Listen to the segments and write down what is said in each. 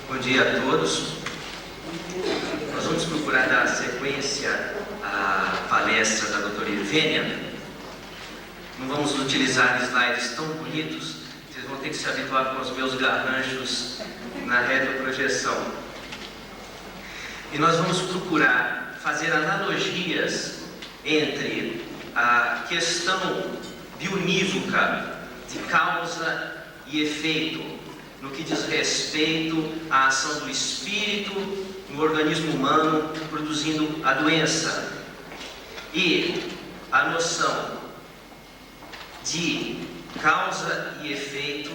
Bom dia a todos. Nós vamos procurar dar sequência à palestra da doutora Irvênia. Não vamos utilizar slides tão bonitos, vocês vão ter que se habituar com os meus garranchos na retroprojeção. E nós vamos procurar fazer analogias entre a questão bionívoca de causa e efeito no que diz respeito à ação do espírito no organismo humano produzindo a doença, e a noção de causa e efeito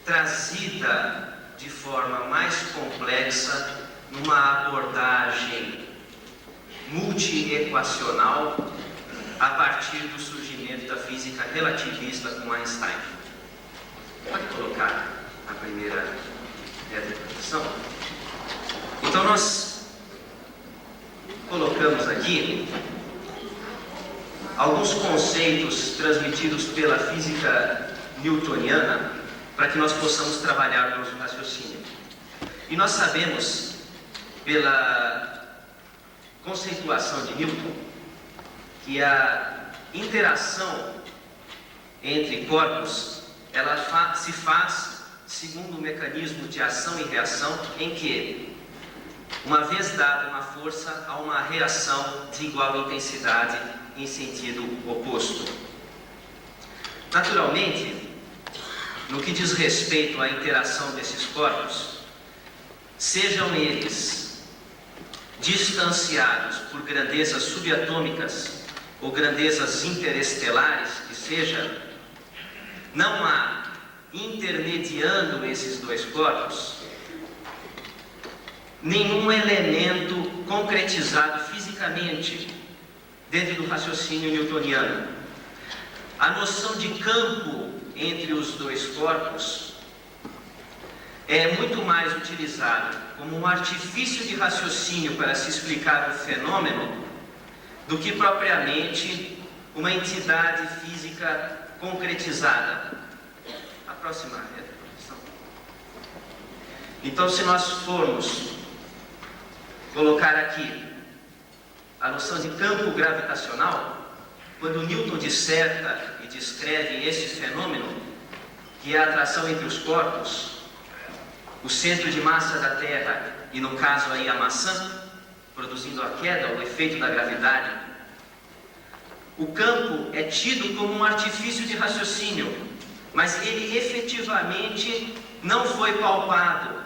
trazida de forma mais complexa numa abordagem multi-equacional a partir do surgimento da física relativista com Einstein. Pode colocar a primeira representação. Então nós colocamos aqui alguns conceitos transmitidos pela física newtoniana para que nós possamos trabalhar o nosso raciocínio. E nós sabemos, pela conceituação de Newton, que a interação entre corpos ela se faz segundo o mecanismo de ação e reação, em que, uma vez dada uma força, há uma reação de igual intensidade em sentido oposto. Naturalmente, no que diz respeito à interação desses corpos, sejam eles distanciados por grandezas subatômicas ou grandezas interestelares, que seja, não há, intermediando esses dois corpos, nenhum elemento concretizado fisicamente dentro do raciocínio newtoniano. A noção de campo entre os dois corpos é muito mais utilizada como um artifício de raciocínio para se explicar o fenômeno do que propriamente uma entidade física concretizada. A próxima representação. Então, se nós formos colocar aqui a noção de campo gravitacional, quando Newton disserta e descreve esse fenômeno, que é a atração entre os corpos, o centro de massa da Terra, e no caso aí a maçã, produzindo a queda, o efeito da gravidade, o campo é tido como um artifício de raciocínio, mas ele efetivamente não foi palpado.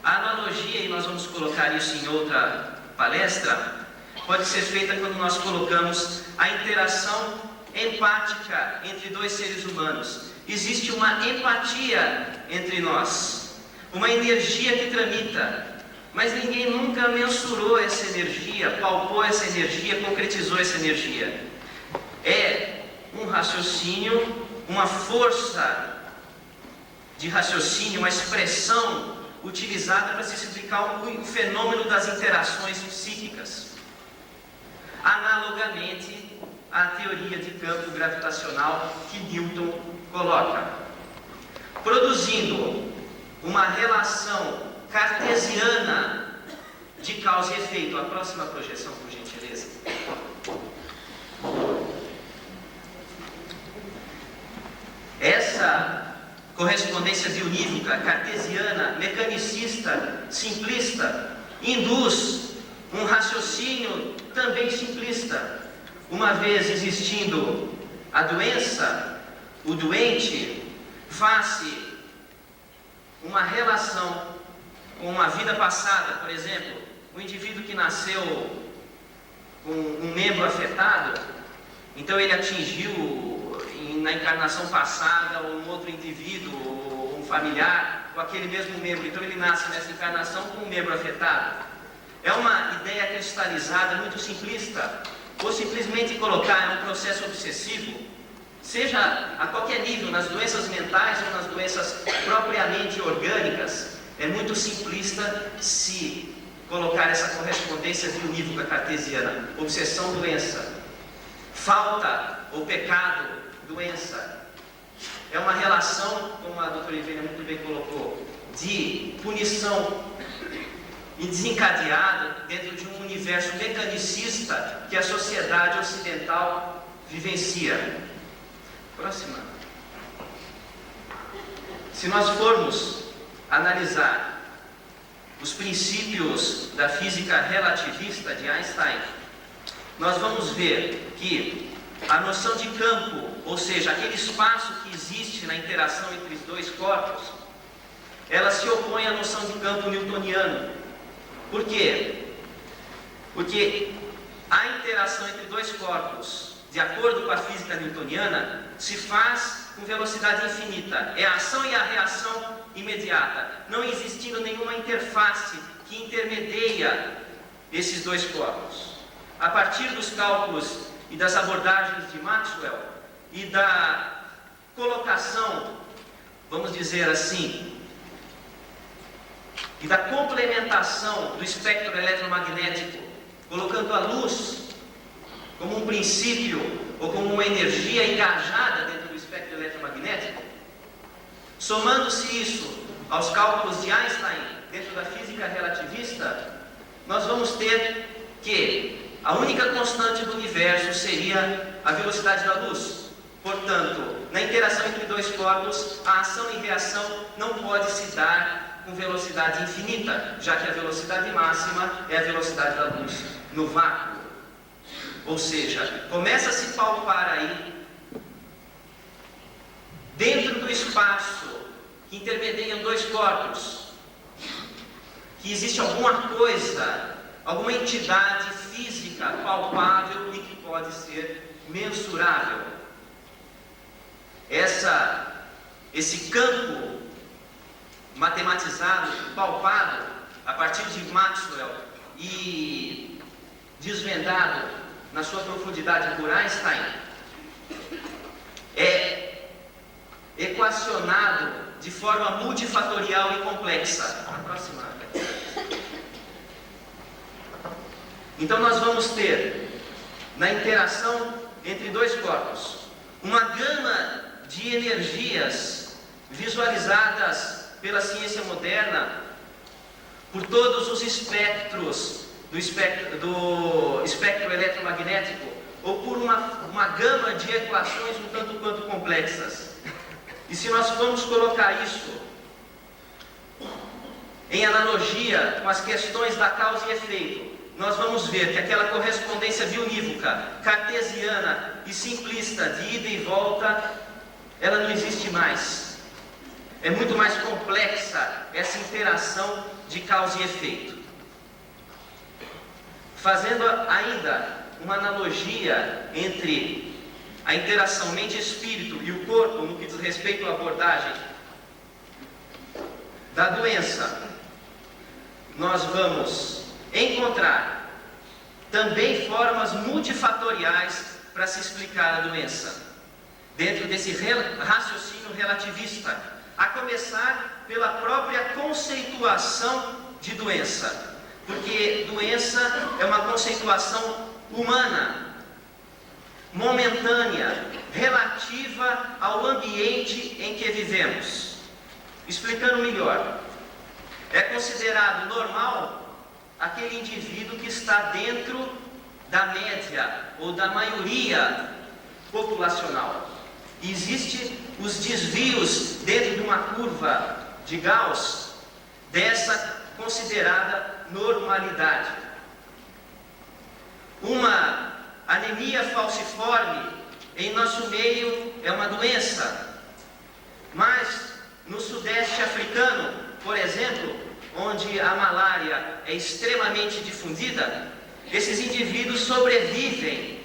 A analogia, e nós vamos colocar isso em outra palestra, pode ser feita quando nós colocamos a interação empática entre dois seres humanos. Existe uma empatia entre nós, uma energia que tramita, mas ninguém nunca mensurou essa energia, palpou essa energia, concretizou essa energia. É um raciocínio, uma força de raciocínio, uma expressão utilizada para se explicar o fenômeno das interações psíquicas. Analogamente à teoria de campo gravitacional que Newton coloca, produzindo uma relação cartesiana de causa e efeito. A próxima projeção, por gentileza. Essa correspondência bionívoca, cartesiana, mecanicista, simplista, induz um raciocínio também simplista. Uma vez existindo a doença, o doente faz-se uma relação com uma vida passada. Por exemplo, o indivíduo que nasceu com um membro afetado, então ele atingiu na encarnação passada um outro indivíduo, um familiar, com aquele mesmo membro. Então ele nasce nessa encarnação com um membro afetado. É uma ideia cristalizada, muito simplista. Ou simplesmente colocar um processo obsessivo, seja a qualquer nível, nas doenças mentais ou nas doenças propriamente orgânicas, é muito simplista se colocar essa correspondência bionívoca cartesiana. Obsessão, doença. Falta ou pecado, doença. É uma relação, como a doutora Ivênia muito bem colocou, de punição e desencadeada dentro de um universo mecanicista que a sociedade ocidental vivencia. Próxima. Se nós formos analisar os princípios da física relativista de Einstein, nós vamos ver que a noção de campo, ou seja, aquele espaço que existe na interação entre os dois corpos, ela se opõe à noção de campo newtoniano. Por quê? Porque a interação entre dois corpos, de acordo com a física newtoniana, se faz com velocidade infinita. É a ação e a reação imediata, não existindo nenhuma interface que intermedia esses dois corpos. A partir dos cálculos e das abordagens de Maxwell e da colocação, vamos dizer assim, e da complementação do espectro eletromagnético, colocando a luz como um princípio ou como uma energia engajada dentro do espectro eletromagnético, somando-se isso aos cálculos de Einstein dentro da física relativista, nós vamos ter que a única constante do universo seria a velocidade da luz. Portanto, na interação entre dois corpos, a ação e reação não pode se dar com velocidade infinita, já que a velocidade máxima é a velocidade da luz no vácuo. Ou seja, começa a se palpar aí, dentro do espaço que intermediam dois corpos, que existe alguma coisa, alguma entidade física palpável e que pode ser mensurável. Esse campo matematizado, palpado, a partir de Maxwell e desvendado na sua profundidade por Einstein, é equacionado de forma multifatorial e complexa. Próxima. Então nós vamos ter, na interação entre dois corpos, uma gama de energias visualizadas pela ciência moderna por todos os espectros do espectro eletromagnético, ou por uma gama de equações um tanto quanto complexas. E se nós formos colocar isso em analogia com as questões da causa e efeito, nós vamos ver que aquela correspondência bionívoca, cartesiana e simplista de ida e volta, ela não existe mais. É muito mais complexa essa interação de causa e efeito. Fazendo ainda uma analogia entre a interação mente-espírito e o corpo no que diz respeito à abordagem da doença, nós vamos encontrar também formas multifatoriais para se explicar a doença, dentro desse raciocínio relativista, a começar pela própria conceituação de doença, porque doença é uma conceituação humana, momentânea, relativa ao ambiente em que vivemos. Explicando melhor, é considerado normal aquele indivíduo que está dentro da média ou da maioria populacional. E existem os desvios dentro de uma curva de Gauss dessa considerada normalidade. Uma anemia falciforme em nosso meio é uma doença, mas no sudeste africano, por exemplo, onde a malária é extremamente difundida, esses indivíduos sobrevivem.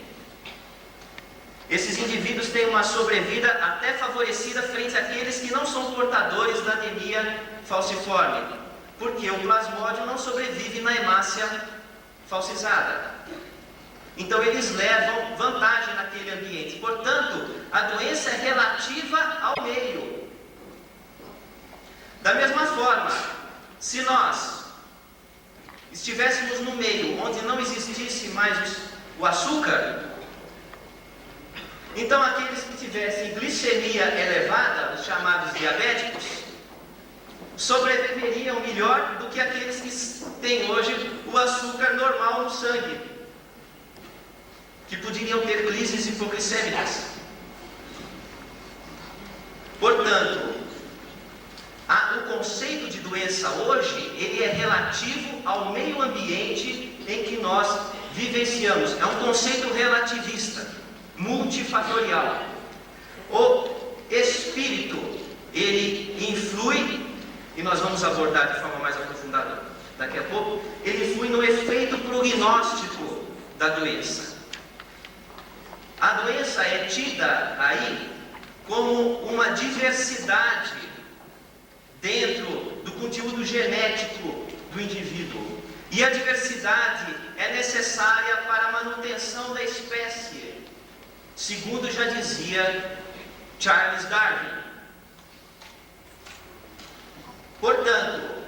Esses indivíduos têm uma sobrevida até favorecida frente àqueles que não são portadores da anemia falciforme, porque o plasmódio não sobrevive na hemácia falcizada. Então eles levam vantagem naquele ambiente. Portanto, a doença é relativa ao meio. Da mesma forma, se nós estivéssemos no meio onde não existisse mais o açúcar, então aqueles que tivessem glicemia elevada, os chamados diabéticos, sobreviveriam melhor do que aqueles que têm hoje o açúcar normal no sangue, que poderiam ter crises hipoglicêmicas. Portanto, o conceito de doença hoje, ele é relativo ao meio ambiente em que nós vivenciamos. É um conceito relativista, multifatorial. O espírito, ele influi, e nós vamos abordar de forma mais aprofundada daqui a pouco, ele influi no efeito prognóstico da doença. A doença é tida aí como uma diversidade dentro do conteúdo genético do indivíduo. E a diversidade é necessária para a manutenção da espécie, segundo já dizia Charles Darwin. Portanto,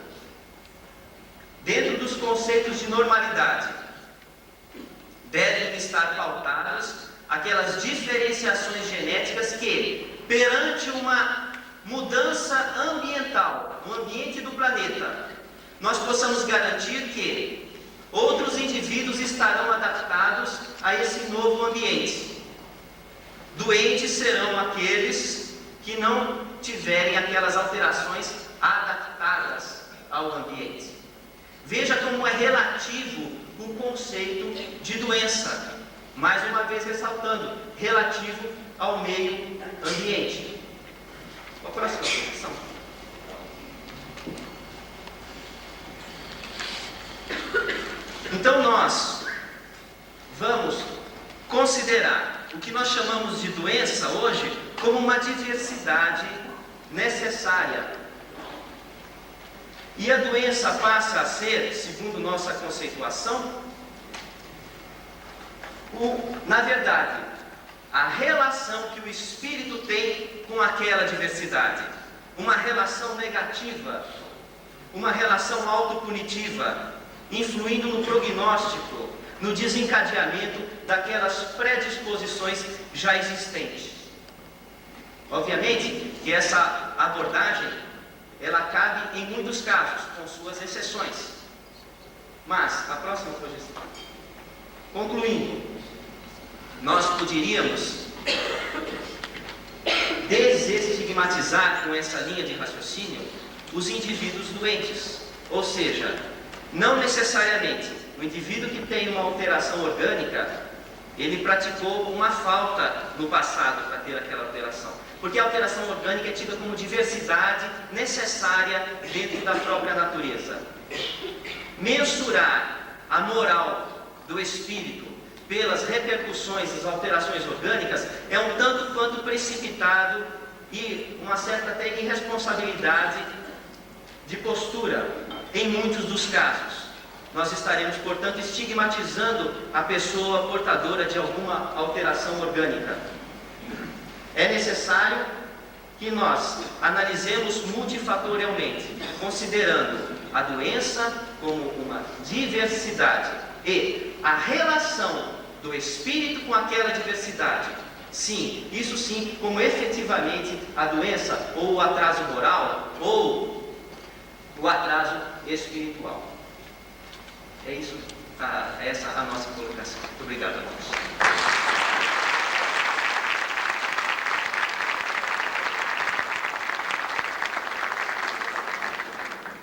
dentro dos conceitos de normalidade, devem estar pautadas aquelas diferenciações genéticas que, perante uma mudança ambiental, no ambiente do planeta, nós possamos garantir que outros indivíduos estarão adaptados a esse novo ambiente. Doentes serão aqueles que não tiverem aquelas alterações adaptadas ao ambiente. Veja como é relativo o conceito de doença. Mais uma vez ressaltando, relativo ao meio ambiente. A próxima posição. Então nós vamos considerar o que nós chamamos de doença hoje como uma diversidade necessária. E a doença passa a ser, segundo nossa conceituação, na verdade, a relação que o espírito tem com aquela diversidade. Uma relação negativa, uma relação autopunitiva, influindo no prognóstico, no desencadeamento daquelas predisposições já existentes. Obviamente que essa abordagem, ela cabe em muitos casos, com suas exceções. Mas, a próxima projeção. Concluindo, nós poderíamos desestigmatizar com essa linha de raciocínio os indivíduos doentes. Ou seja, não necessariamente o indivíduo que tem uma alteração orgânica, ele praticou uma falta no passado para ter aquela alteração. Porque a alteração orgânica é tida como diversidade necessária dentro da própria natureza. Mensurar a moral do espírito pelas repercussões das alterações orgânicas é um tanto quanto precipitado e uma certa até irresponsabilidade de postura em muitos dos casos. Nós estaremos, portanto, estigmatizando a pessoa portadora de alguma alteração orgânica. É necessário que nós analisemos multifatorialmente, considerando a doença como uma diversidade e a relação do espírito com aquela diversidade. Sim, isso sim, como efetivamente a doença ou o atraso moral ou o atraso espiritual. É isso, essa a nossa colocação. Muito obrigado a todos.